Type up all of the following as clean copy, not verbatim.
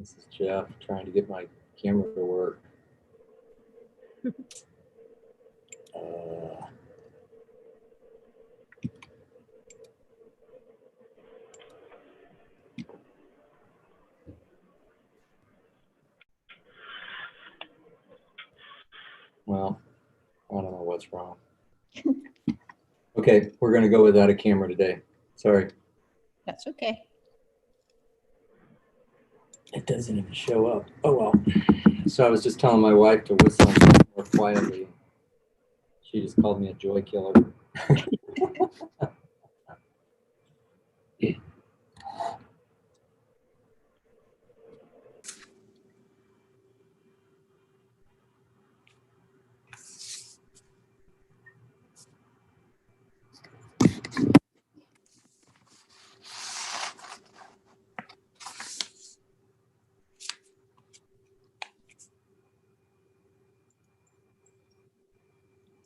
This is Jeff trying to get my camera to work. Well, I don't know what's wrong. Okay, we're going to go without a camera today. Sorry. That's okay. It doesn't even show up. Oh, well. So I was just telling my wife to whistle more quietly. She just called me a joy killer.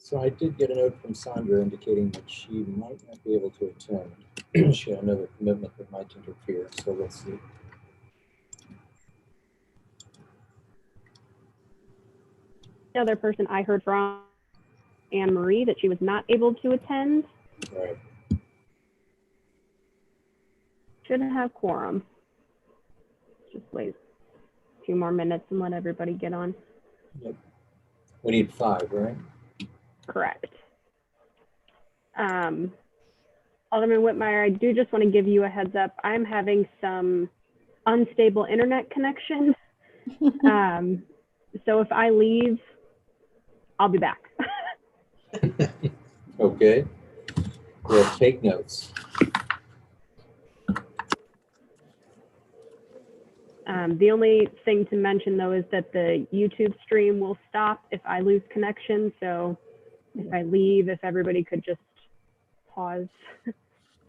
So I did get a note from Sandra indicating that she might not be able to attend. She had another commitment that might interfere, so let's see. The other person I heard from, Anne Marie, that she was not able to attend. Right. Should have quorum. Just wait a few more minutes and let everybody get on. Yep. We need 5, right? Correct. Alderman Whitmire, I do just want to give you a heads up. I'm having some unstable internet connection. So if I leave, I'll be back. Okay. We'll take notes. The only thing to mention, though, is that the YouTube stream will stop if I lose connection. So if I leave, if everybody could just pause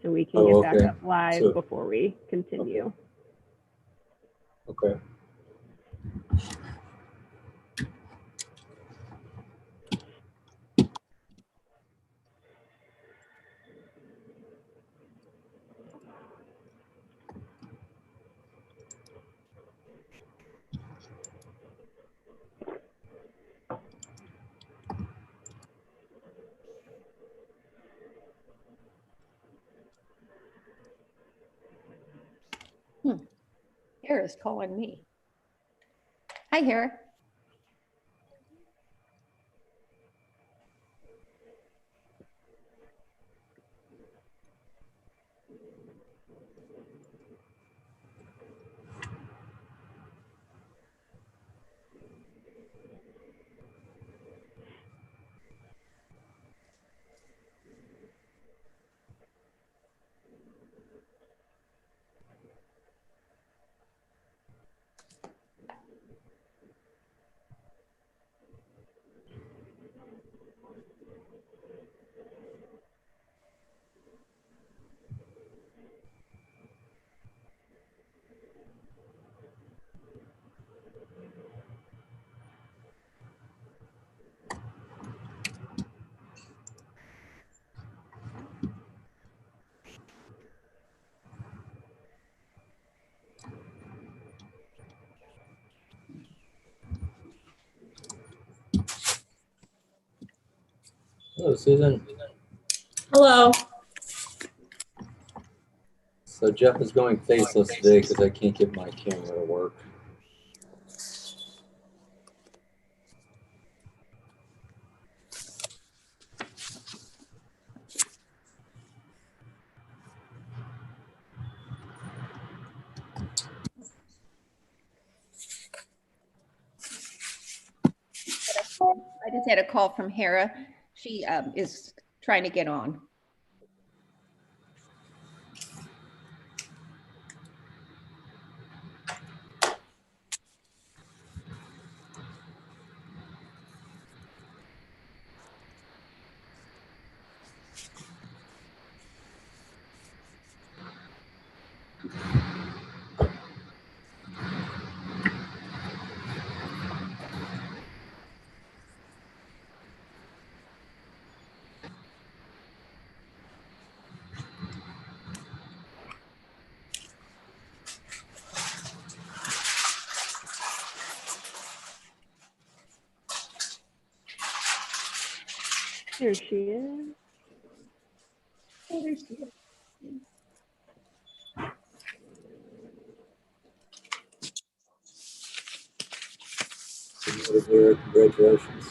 so we can get back up live before we continue. Okay. Hera's calling me. Hi, Hera. Hello, Susan. Hello. So Jeff is going faceless today because I can't get my camera to work. I just had a call from Hera. She is trying to get on. There she is. Oh, there she is. Congratulations.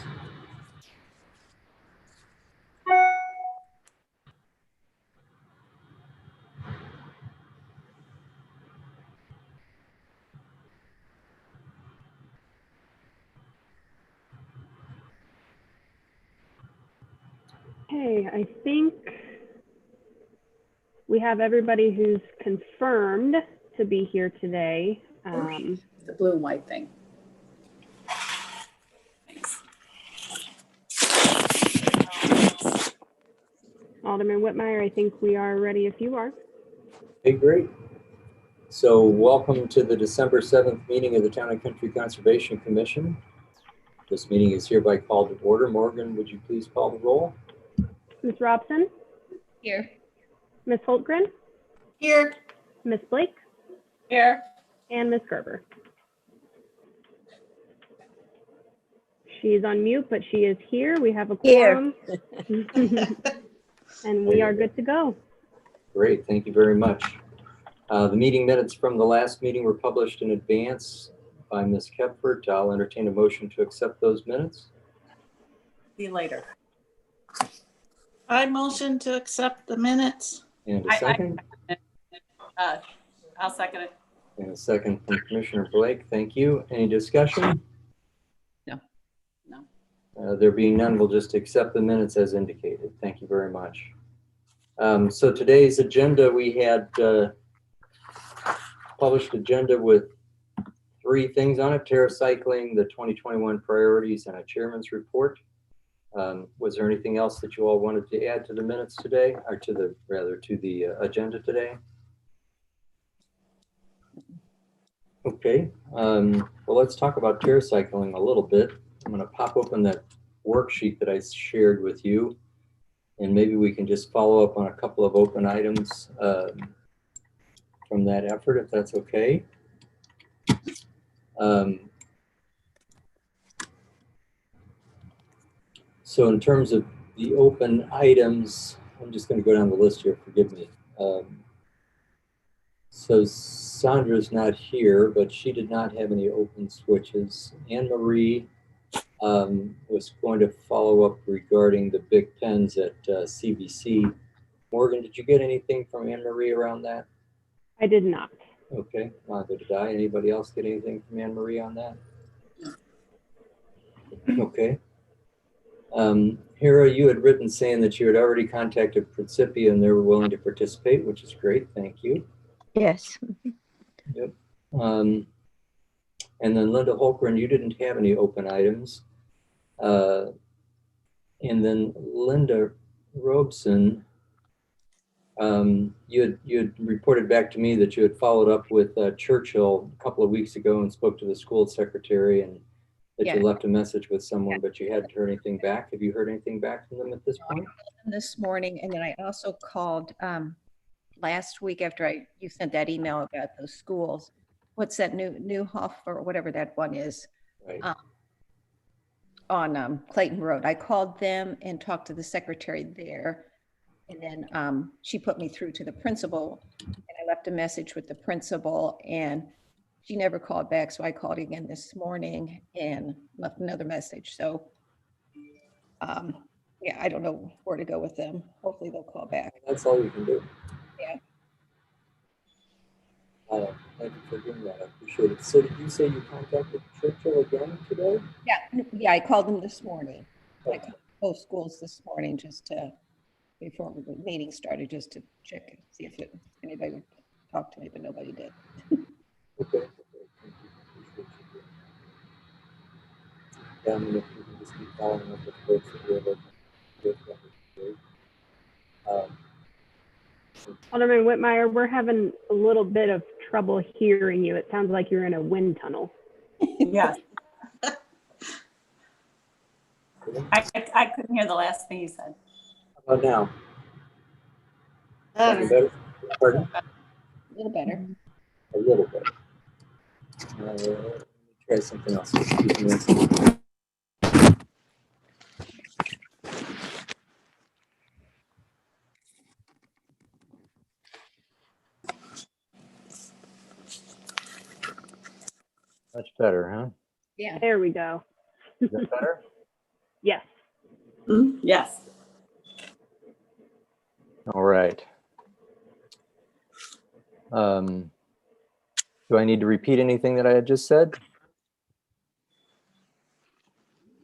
Hey, I think we have everybody who's confirmed to be here today. The blue and white thing. Thanks. Alderman Whitmire, I think we are ready if you are. Okay, great. So welcome to the December 7th meeting of the Town and Country Conservation Commission. This meeting is hereby called to order. Morgan, would you please call the roll? Ms. Robson, Here. Ms. Holtgren, Here. Ms. Blake, Here. and Ms. Gerber. She's on mute, but she is here. We have a quorum. And we are good to go. Great, thank you very much. The meeting minutes from the last meeting were published in advance by Ms. Kepfert. I'll entertain a motion to accept those minutes. See you later. I motion to accept the minutes. And a second? I'll second it. And a second from Commissioner Blake. Thank you. Any discussion? No. There being none, we'll just accept the minutes as indicated. Thank you very much. So today's agenda, we had published agenda with 3 things on it: TerraCycling, the 2021 priorities, and a chairman's report. Was there anything else that you all wanted to add to the minutes today, or to the agenda today? Okay, well, let's talk about TerraCycling a little bit. I'm going to pop open that worksheet that I shared with you, and maybe we can just follow up on a couple of open items from that effort, if that's okay. So in terms of the open items, I'm just going to go down the list here, forgive me. So Sandra's not here, but she did not have any open switches. Anne Marie was going to follow up regarding the big pens at CBC. Morgan, did you get anything from Anne Marie around that? I did not. Okay, neither did I. Anybody else get anything from Anne Marie on that? Okay. Hera, you had written saying that you had already contacted Principia and they were willing to participate, which is great. Thank you. Yes. Yep. And then Linda Holgren, you didn't have any open items. And then Linda Robeson, you had reported back to me that you had followed up with Churchill a couple of weeks ago and spoke to the school secretary, and that you left a message with someone, but you hadn't heard anything back. Have you heard anything back from them at this point? This morning, and then I also called last week after you sent that email about those schools. What's that Newhoff or whatever that one is? Right. On Clayton Road. I called them and talked to the secretary there, and then she put me through to the principal, and I left a message with the principal, and she never called back. So I called again this morning and left another message. So yeah, I don't know where to go with them. Hopefully they'll call back. That's all you can do. Yeah. Thank you for doing that. I appreciate it. So did you say you contacted Churchill again today? Yeah, I called them this morning. I called both schools this morning just to, before the meeting started, just to check and see if anybody would talk to me, but nobody did. Okay. Yeah, I mean, if you can just keep following up with folks that we have open, that would be great. Alderman Whitmire, we're having a little bit of trouble hearing you. It sounds like you're in a wind tunnel. Yes. I couldn't hear the last thing you said. How about now? Any better? Pardon? A little better. A little bit. Let me try something else. Excuse me one second. Much better, huh? Yeah. There we go. Is that better? Yes. Yes. All right. Do I need to repeat anything that I had just said?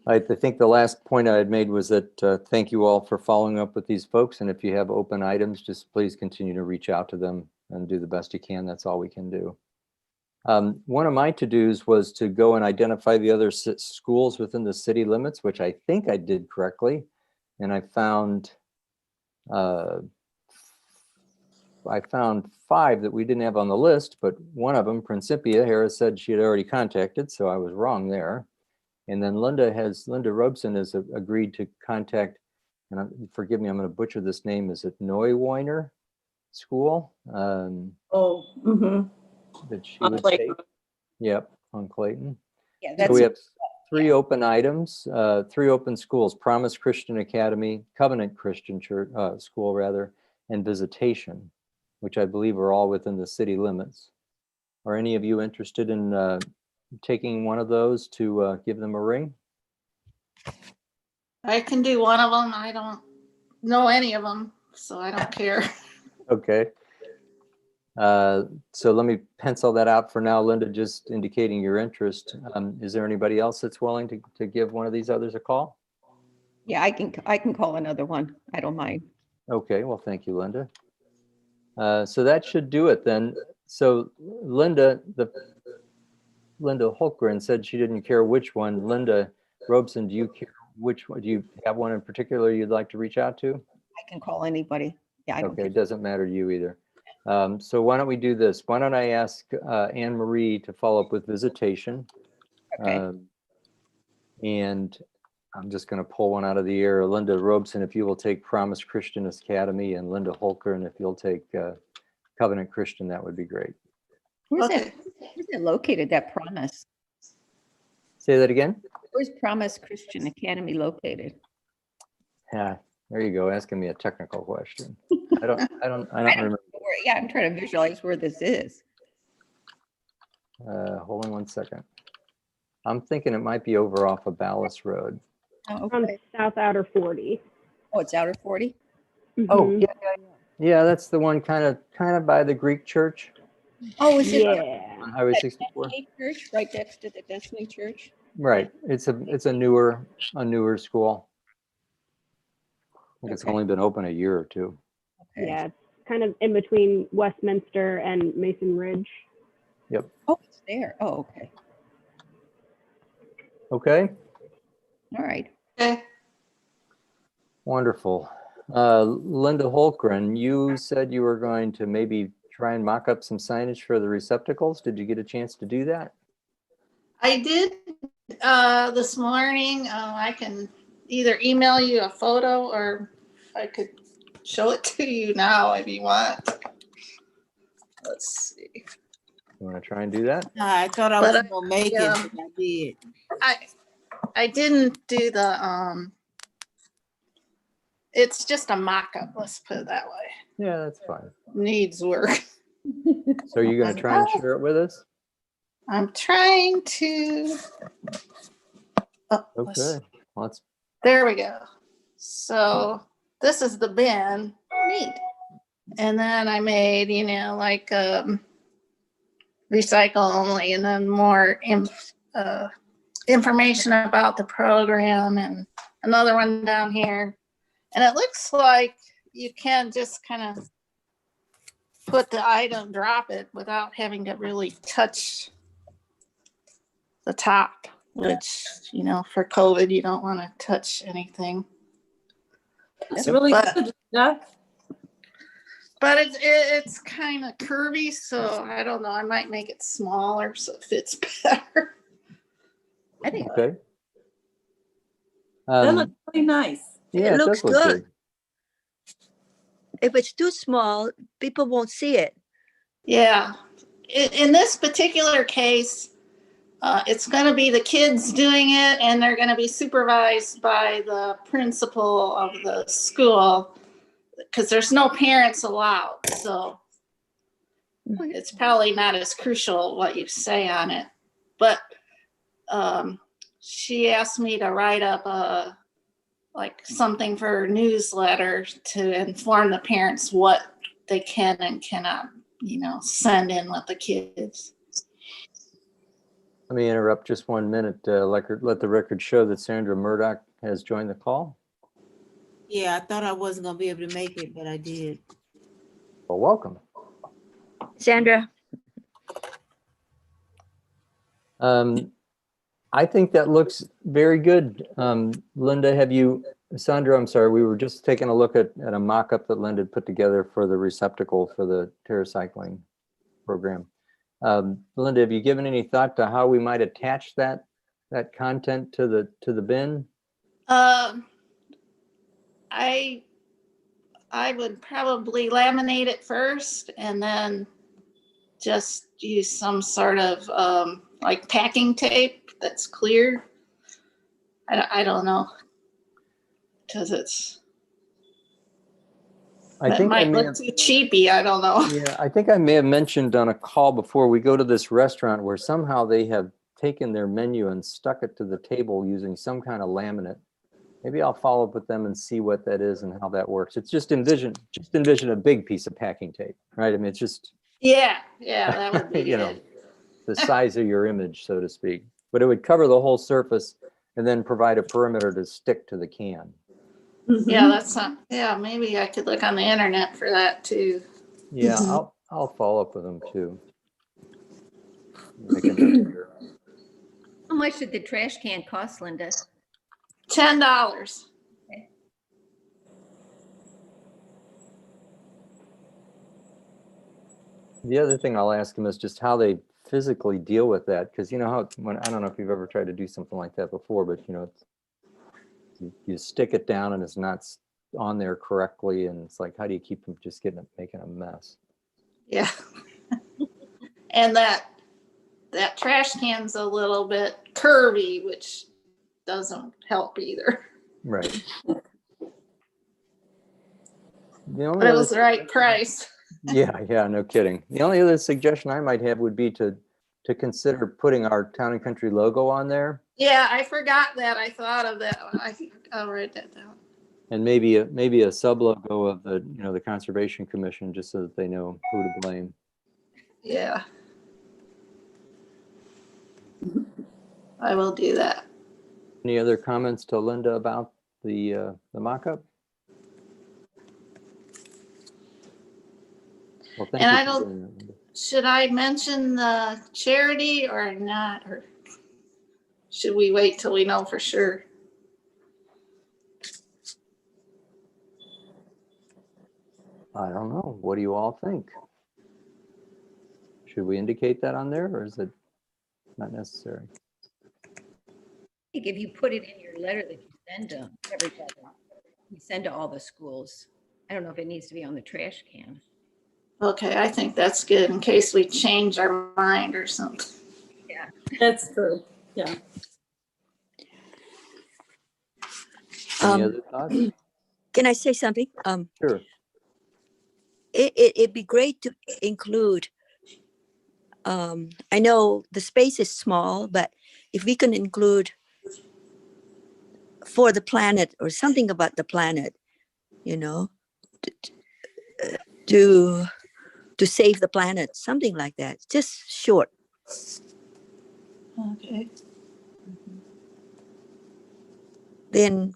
I think the last point I had made was that thank you all for following up with these folks. And if you have open items, just please continue to reach out to them and do the best you can. That's all we can do. One of my to-dos was to go and identify the other schools within the city limits, which I think I did correctly. And I found 5 that we didn't have on the list, but one of them, Principia, Harris said she had already contacted, so I was wrong there. And then Linda Robson has agreed to contact, and forgive me, I'm going to butcher this name. Is it Neuweiner School? That she On would Clayton. take. Yep, on Clayton. Yeah, So that's, we have 3 open items, 3 open schools: Promise Christian Academy, Covenant Christian Church School rather, and Visitation, which I believe are all within the city limits. Are any of you interested in taking one of those to give them a ring? I can do one of them. I don't know any of them, so I don't care. Okay. So let me pencil that out for now, Linda, just indicating your interest. Is there anybody else that's willing to give one of these others a call? yeah, I can call another one. I don't mind. Okay, well, thank you, Linda. So that should do it then. So Linda Holgren said she didn't care which one. Linda Robeson, do you care which one? Do you have one in particular you'd like to reach out to? I can call anybody. Yeah, I don't Okay, care. it doesn't matter to you either. So why don't we do this? Why don't I ask Anne Marie to follow up with Visitation? Okay. And I'm just going to pull one out of the air. Linda Robeson, if you will take Promise Christian Academy, and Linda Holgren, if you'll take Covenant Christian, that would be great. Where's Okay. it located, that Promise? Say that again? Where's Promise Christian Academy located? Yeah, there you go, asking me a technical question. I don't remember. Yeah, I'm trying to visualize where this is. Hold on one second. I'm thinking it might be over off of Ballas Road. Oh, On okay. South Outer 40. Oh, it's Outer 40? Oh, Mhm. yeah. Yeah, that's the one kind of by the Greek church Oh, is it Yeah. on Highway that 64. Destiny Church, right next to the Destiny Church? Right. It's a newer school. I think it's Okay. only been open a year or two. Okay. Yeah, it's kind of in between Westminster and Mason Ridge. Oh, it's there. Oh, okay. Okay, All right. Okay. wonderful. Linda Holgren, you said you were going to maybe try and mock up some signage for the receptacles. Did you get a chance to do that? I did this morning. I can either email you a photo or I could show it to you now if you want. Let's see. You want to try and do that? I thought I But was gonna make it, yeah. but I did. I didn't do the it's just a mock-up, let's put it that way. Yeah, that's fine. Needs work. So you're going to try and share it with us? I'm trying to Okay. Let's. there we go. So this is the bin. Neat. And then I made, like recycle only, and then more information about the program, and another one down here. And it looks like you can just kind of put the item, drop it without having to really touch the top, which, for COVID, you don't want to touch anything. It's really But- good. Yeah. But it's kind of curvy, so I don't know. I might make it smaller so it fits better. I think Okay. That looks really nice. Yeah, It it looks does look good. If it's too small, people won't see it. Yeah. In this particular case, it's going to be the kids doing it, and they're going to be supervised by the principal of the school, because there's no parents allowed. So it's probably not as crucial what you say on it. But she asked me to write up like something for her newsletter to inform the parents what they can and cannot, send in with the kids. Let me interrupt just 1 minute. Let the record show that Sandra Murdoch has joined the call. Yeah, I thought I wasn't gonna be able to make it, but I did. Well, welcome. Sandra, I think that looks very good. Linda, Sandra, I'm sorry, we were just taking a look at a mock-up that Linda put together for the receptacle for the TerraCycling program. Linda, have you given any thought to how we might attach that content to the bin? I would probably laminate it first and then just use some sort of like packing tape that's clear. I don't know, because it might look too cheapy. I don't know. Yeah, I think I may have mentioned on a call before, we go to this restaurant where somehow they have taken their menu and stuck it to the table using some kind of laminate. Maybe I'll follow up with them and see what that is and how that works. It's just envision a big piece of packing tape, right? I mean, it's just Yeah, that would be good. The size of your image, so to speak. But it would cover the whole surface and then provide a perimeter to stick to the can. Yeah, maybe I could look on the internet for that too. Yeah, I'll follow up with them too. Make a note here. How much did the trash can cost, Linda? $10. The other thing I'll ask them is just how they physically deal with that, because you know how I don't know if you've ever tried to do something like that before, but you stick it down and it's not on there correctly, and it's like, how do you keep them just making a mess? Yeah. And that trash can's a little bit curvy, which doesn't help either. Right. But it was the right price. Yeah, no kidding. The only other suggestion I might have would be to consider putting our Town and Country logo on there. Yeah, I forgot that. I thought of that one. I'll write that down. And maybe a sub logo of the Conservation Commission, just so that they know who to blame. Yeah. I will do that. Any other comments to Linda about the mock-up? Well, thank And you I for don't, doing that, Linda. should I mention the charity or not? Or should we wait till we know for sure? I don't know. What do you all think? Should we indicate that on there, or is it not necessary? I think if you put it in your letter that you send to everybody, you send to all the schools. I don't know if it needs to be on the trash can. Okay, I think that's good in case we change our mind or something. Yeah. That's true. Yeah. Any other thoughts? can I say something? Sure. It'd be great to include, I know the space is small, but if we can include for the planet or something about the planet, to save the planet, something like that, just short. Okay. Then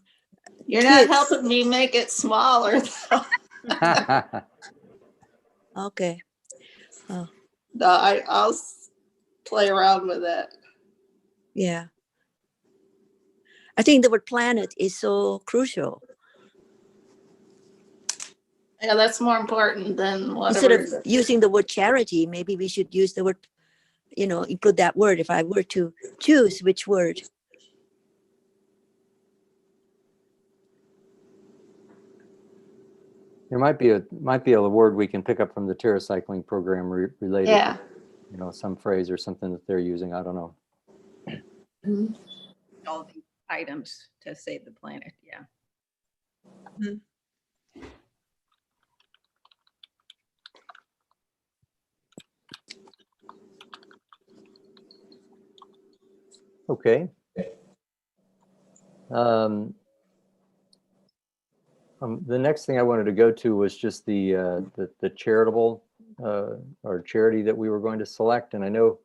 You're not kids- helping me make it smaller though. Okay. No, I'll play around with that. Yeah. I think the word planet is so crucial. Yeah, that's more important than Instead whatever. of using the word charity, maybe we should use the word, include that word. If I were to choose which word. There might be a word we can pick up from the TerraCycling program related Yeah. to, some phrase or something that they're using. I don't know. All the items to save the planet. Yeah. Okay. The next thing I wanted to go to was just the charitable or charity that we were going to select. And I know,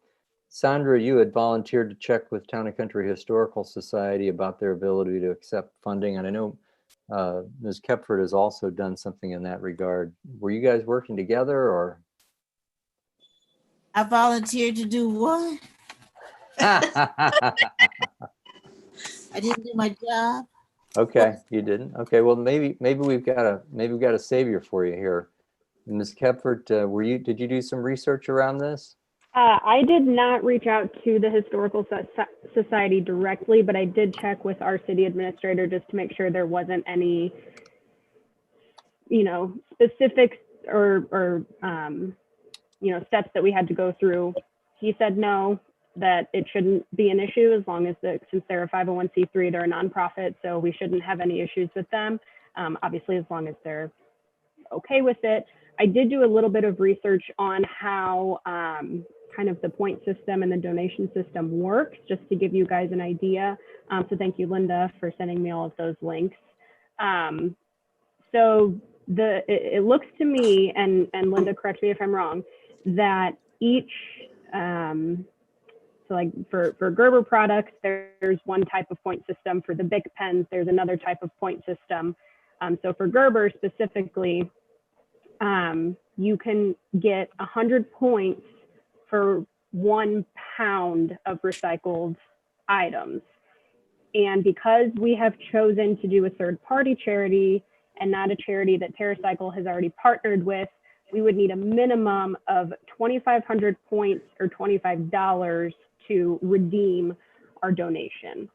Sandra, you had volunteered to check with Town and Country Historical Society about their ability to accept funding. And I know Ms. Kepford has also done something in that regard. Were you guys working together or? I volunteered to do what? I didn't do my job. Okay, you didn't. Okay, well maybe we've got a savior for you here. Ms. Kepford, did you do some research around this? I did not reach out to the Historical Society directly, but I did check with our city administrator just to make sure there wasn't any, specifics or steps that we had to go through. He said no, that it shouldn't be an issue as long as since they're a 501c3, they're a nonprofit, so we shouldn't have any issues with them. Obviously, as long as they're okay with it. I did do a little bit of research on how kind of the point system and the donation system works, just to give you guys an idea. So thank you, Linda, for sending me all of those links. So it looks to me, and Linda, correct me if I'm wrong, that each, so like for Gerber products, there's one type of point system. For the Bic pens, there's another type of point system. So for Gerber specifically, you can get 100 points for 1 pound of recycled items. And because we have chosen to do a third-party charity and not a charity that TerraCycle has already partnered with, we would need a minimum of 2,500 points or $25 to redeem our donation.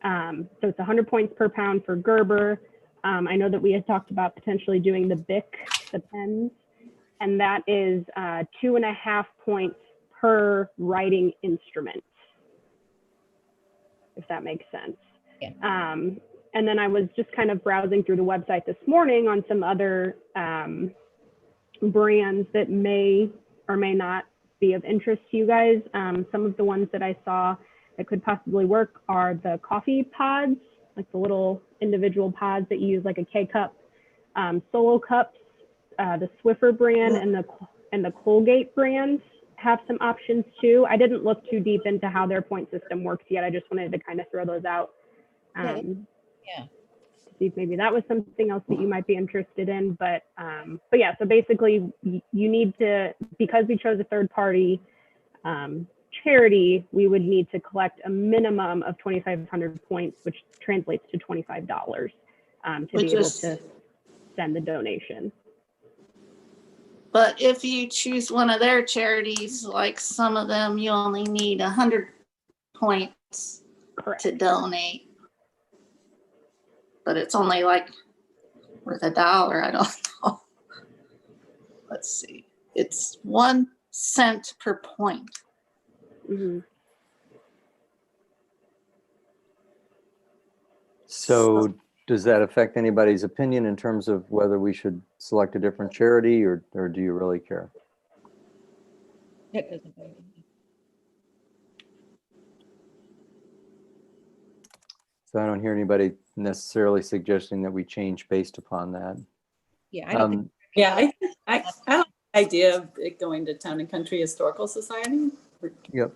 So it's 100 points per pound for Gerber. I know that we had talked about potentially doing the Bic, the pens, and that is 2.5 points per writing instrument, if that makes sense. Yeah. And then I was just kind of browsing through the website this morning on some other brands that may or may not be of interest to you guys. Some of the ones that I saw that could possibly work are the coffee pods, like the little individual pods that you use like a K-cup, Solo cups, the Swiffer brand and the Colgate brand have some options too. I didn't look too deep into how their point system works yet. I just wanted to kind of throw those out. Yeah. To see if maybe that was something else that you might be interested in. But yeah, so basically you need to, because we chose a third party charity, we would need to collect a minimum of 2,500 points, which translates to $25 to be able to send the donation. But if you choose one of their charities, like some of them, you only need 100 points Correct. to donate. But it's only like worth $1. I don't know. Let's see. It's 1 cent per point. Mm-hmm. So does that affect anybody's opinion in terms of whether we should select a different charity, or do you really care? That doesn't matter. So I don't hear anybody necessarily suggesting that we change based upon that. Yeah, I don't think. Yeah, I like the idea of it going to Town and Country Historical Society. Yep.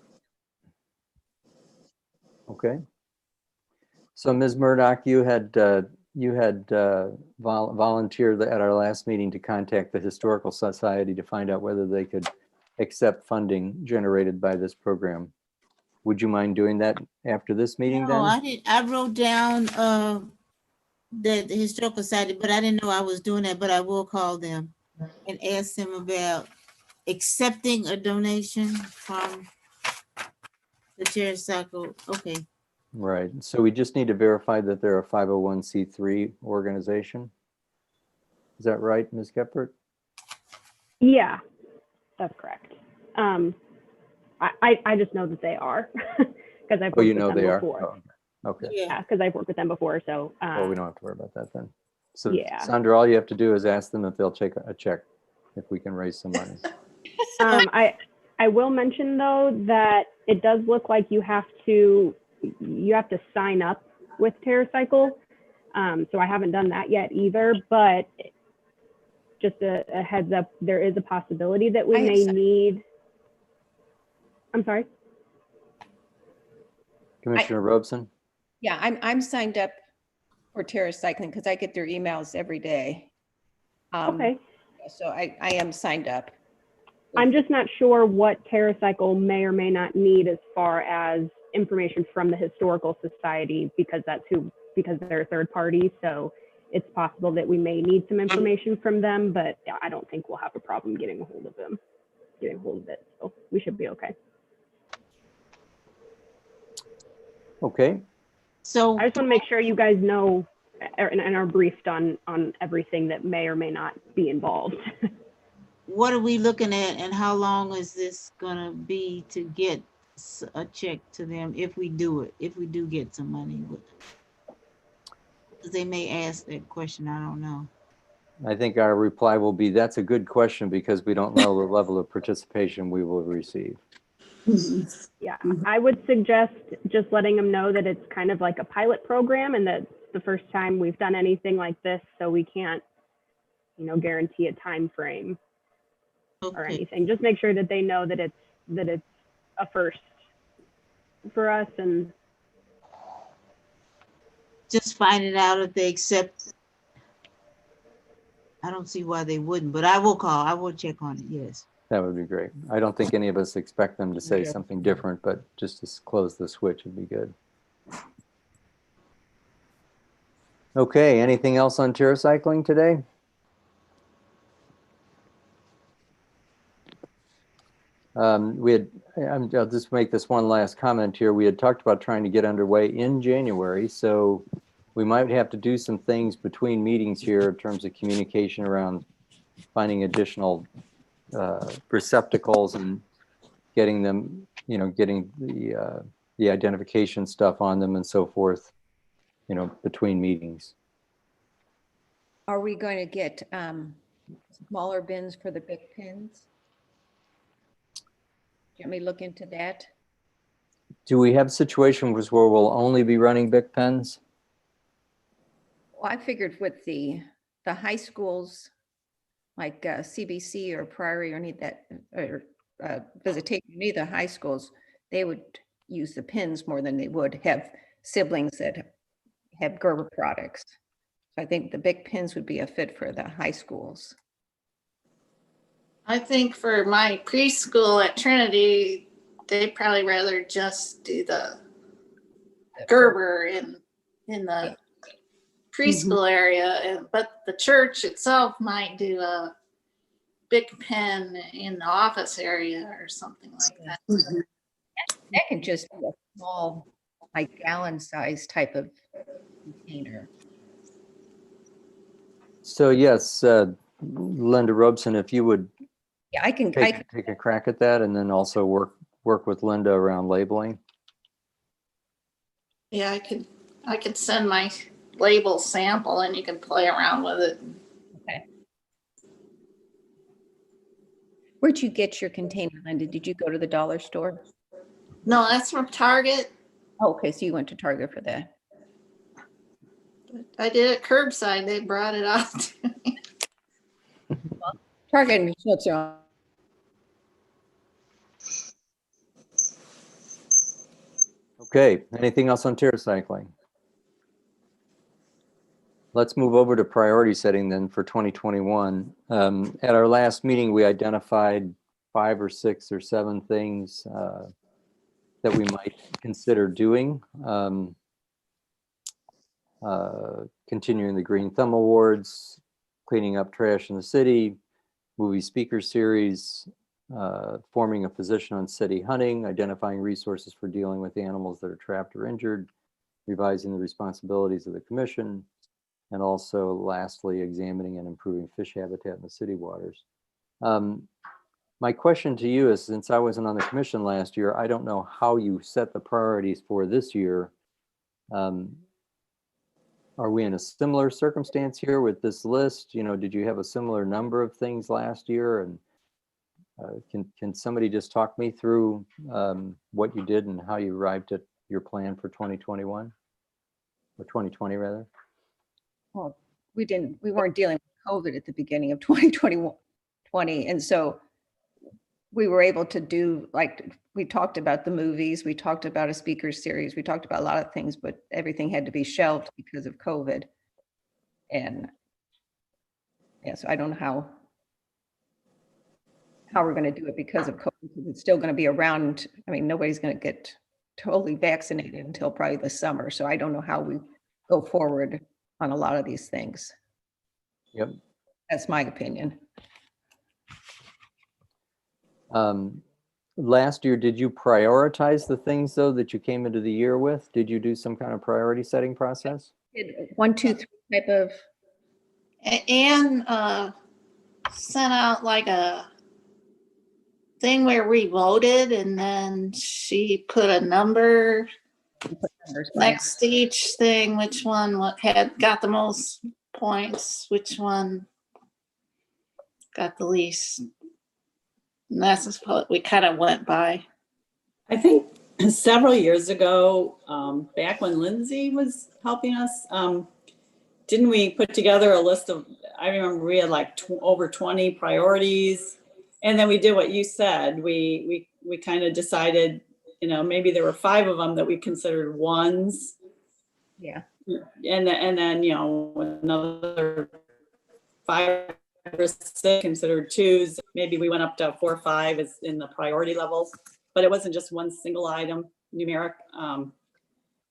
Okay. So Ms. Murdoch, you had volunteered at our last meeting to contact the Historical Society to find out whether they could accept funding generated by this program. Would you mind doing that after this meeting No, then? I didn't. I wrote down the Historical Society, but I didn't know I was doing that, but I will call them and ask them about accepting a donation from the TerraCycle. Okay. Right. So we just need to verify that they're a 501c3 organization. Is that right, Ms. Geppert? Yeah, that's correct. I just know that they are because I've worked Oh, you with know them they are? before. Oh, okay. Yeah. Because I've worked with them before. So Well, we don't have to worry about that then. So yeah. Sandra, all you have to do is ask them if they'll take a check, if we can raise some money. I will mention though that it does look like you have to sign up with TerraCycle. So I haven't done that yet either, but just a heads up, there is a possibility that we I have may signed- need. I'm sorry. Commissioner Robeson? Yeah, I'm signed up for TerraCycling because I get their emails every day. Okay. So I am signed up. I'm just not sure what TerraCycle may or may not need as far as information from the Historical Society, because they're a third party. So it's possible that we may need some information from them, but I don't think we'll have a problem getting a hold of it. So we should be okay. Okay. So I just want to make sure you guys know and are briefed on everything that may or may not be involved. what are we looking at, and how long is this gonna be to get a check to them if we do get some money? 'Cause they may ask that question, I don't know. I think our reply will be, that's a good question because we don't know the level of participation we will receive. Yeah, I would suggest just letting them know that it's kind of like a pilot program and that the first time we've done anything like this, so we can't, guarantee a time frame or Okay, anything. Just make sure that they know that it's a first for us. And just finding out if they accept. I don't see why they wouldn't, but I will check on it, yes. That would be great. I don't think any of us expect them to say something different, but just to close the switch would be good. Okay, anything else on TerraCycling today? I'll just make this one last comment here. We had talked about trying to get underway in January, so we might have to do some things between meetings here in terms of communication around finding additional receptacles and getting them, getting the identification stuff on them and so forth, between meetings. Are we going to get smaller bins for the big pins? Do you want me to look into that? Do we have situations where we'll only be running Bic pens? Well, I figured with the high schools, like CBC or Priory or any of that, or Visitation, any of the high schools, they would use the pins more than they would have siblings that have Gerber products. So I think the big pins would be a fit for the high schools. I think for my preschool at Trinity, they'd probably rather just do the Gerber in the preschool area, but the church itself might do a big pen in the office area or something like that. That can just be a small, like gallon size type of container. So yes, Linda Robeson, if you would Yeah, I can take a crack at that and then also work with Linda around labeling. Yeah, I could send my label sample and you can play around with it. Okay. Where'd you get your container, Linda? Did you go to the dollar store? No, that's from Target. Oh, okay, so you went to Target for that. I did it curbside. They brought it out to me. Target and Schutz are on. Okay, anything else on TerraCycling? Let's move over to priority setting then for 2021. At our last meeting, we identified 5 or 6 or 7 things that we might consider doing. Continuing the Green Thumb Awards, cleaning up trash in the city, movie speaker series, forming a position on city hunting, identifying resources for dealing with animals that are trapped or injured, revising the responsibilities of the commission, and also lastly, examining and improving fish habitat in the city waters. My question to you is, since I wasn't on the commission last year, I don't know how you set the priorities for this year. Are we in a similar circumstance here with this list? Did you have a similar number of things last year? And Can somebody just talk me through what you did and how you arrived at your plan for 2021 or 2020 rather? Well, we weren't dealing with COVID at the beginning of 2020. And so we were able to do, like, we talked about the movies, we talked about a speaker series, we talked about a lot of things, but everything had to be shelved because of COVID. And yeah, so I don't know how we're going to do it because of COVID, because it's still going to be around. I mean, nobody's going to get totally vaccinated until probably the summer. So I don't know how we go forward on a lot of these things. Yep. That's my opinion. Last year, did you prioritize the things though that you came into the year with? Did you do some kind of priority setting process? 1, 2, 3 type of. Anne sent out like a thing where we voted, and then she put a number next to each thing, which one had got the most points, which one got the least. And that's what we kind of went by. I think several years ago, back when Lindsay was helping us, didn't we put together a list of, I remember we had like over 20 priorities. And then we did what you said. We kind of decided, maybe there were 5 of them that we considered ones. Yeah. And then, another 5 or 6 considered 2s. Maybe we went up to 4 or 5 as in the priority levels, but it wasn't just one single item numeric.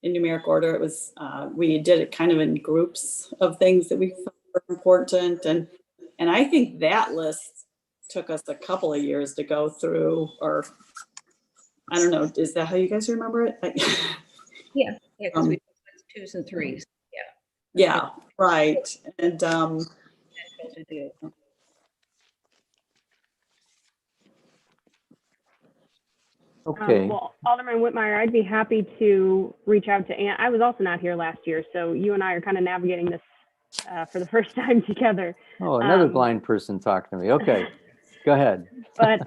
In numeric order, it was, we did it kind of in groups of things that we thought were important. And I think that list took us a couple of years to go through, or I don't know, is that how you guys remember it? Yeah, because we did 2s and 3s. Yeah, right. And Okay. Well, Alderman Whitmire, I'd be happy to reach out to Ann. I was also not here last year, so you and I are kind of navigating this for the first time together. Oh, another blind person talked to me. Okay, go ahead. But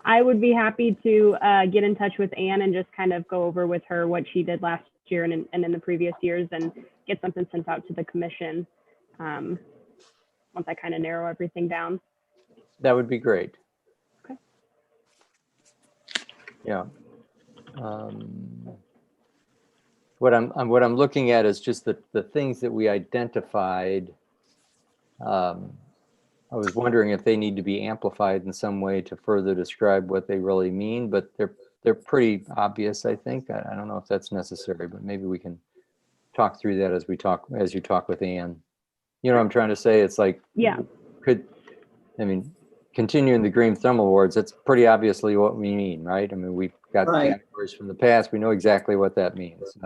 I would be happy to get in touch with Ann and just kind of go over with her what she did last year and in the previous years, and get something sent out to the commission once I kind of narrow everything down. That would be great. Okay. Yeah. What I'm looking at is just the things that we identified. I was wondering if they need to be amplified in some way to further describe what they really mean, but they're pretty obvious, I think. I don't know if that's necessary, but maybe we can talk through that as you talk with Ann. You know what I'm trying to say? It's like, yeah, continuing the Green Thumb Awards, that's pretty obviously what we mean, right? I mean, we've got right. categories from the past. We know exactly what that means.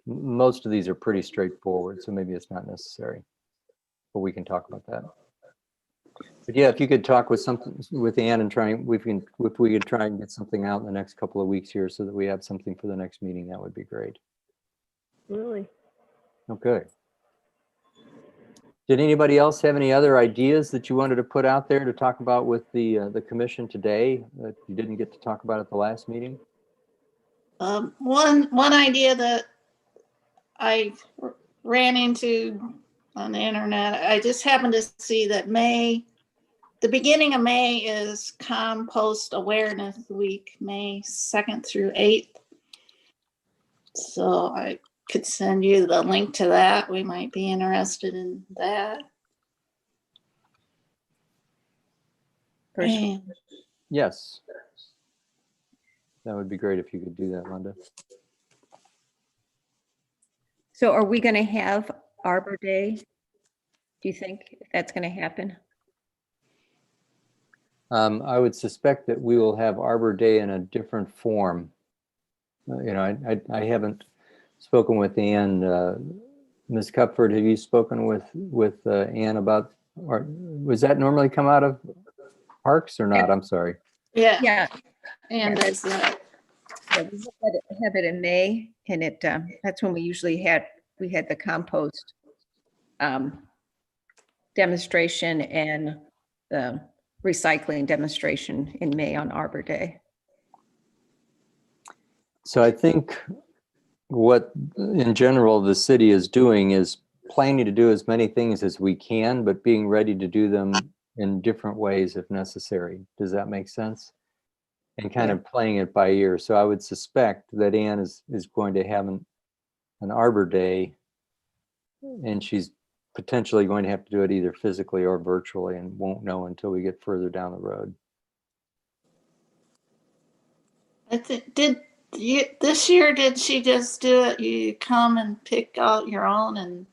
Most of these are pretty straightforward, so maybe it's not necessary, but we can talk about that. But yeah, if you could talk with Ann and if we could try and get something out in the next couple of weeks here so that we have something for the next meeting, that would be great. really. Okay. Did anybody else have any other ideas that you wanted to put out there to talk about with the commission today that you didn't get to talk about at the last meeting? One idea that I ran into on the internet, I just happened to see that the beginning of May is Compost Awareness Week, May 2nd through 8th. So I could send you the link to that. We might be interested in that. And Yes. That would be great if you could do that, Linda. So are we going to have Arbor Day? Do you think that's going to happen? I would suspect that we will have Arbor Day in a different form. I haven't spoken with Ann. Ms. Cupford, have you spoken with Ann about, or was that normally come out of Parks or not? Yeah. I'm sorry. yeah, and there's that. Yeah, we have it in May, and that's when we usually had the compost demonstration and the recycling demonstration in May on Arbor Day. So I think what in general the city is doing is planning to do as many things as we can, but being ready to do them in different ways if necessary. Does that make sense? And kind of playing it by ear. So I would suspect that Anne is going to have an Arbor Day, and she's potentially going to have to do it either physically or virtually, and won't know until we get further down the road. I think, this year, did she just do it? You come and pick out your own, and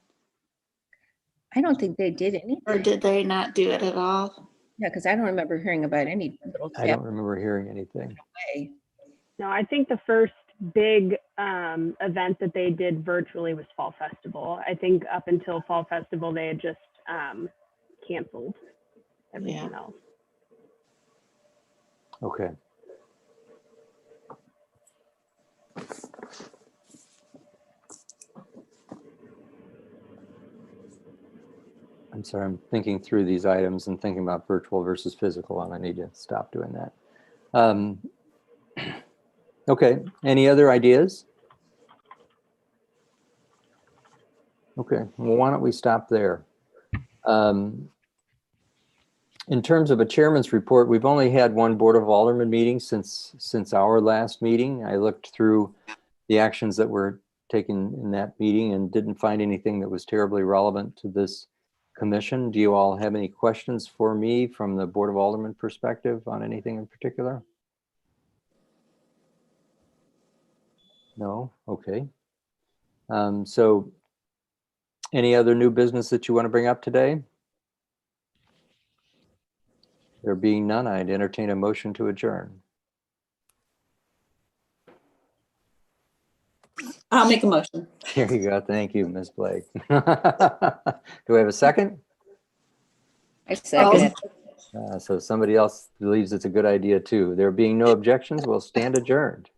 I don't think they did or anything. did they not do it at all? Yeah, because I don't remember hearing about any little I don't remember hearing anything. way. No, I think the first big event that they did virtually was Fall Festival. I think up until Fall Festival, they had just canceled everything else. Okay. I'm sorry, I'm thinking through these items and thinking about virtual versus physical, and I need to stop doing that. Okay, any other ideas? Okay, well, why don't we stop there? In terms of a chairman's report, we've only had one Board of Aldermen meeting since our last meeting. I looked through the actions that were taken in that meeting and didn't find anything that was terribly relevant to this commission. Do you all have any questions for me from the Board of Aldermen perspective on anything in particular? No? Okay. So any other new business that you want to bring up today? There being none, I'd entertain a motion to adjourn. I'll make a motion. Here you go. Thank you, Ms. Blake. Do we have a second? I second it. So somebody else believes it's a good idea too. There being no objections, we'll stand adjourned.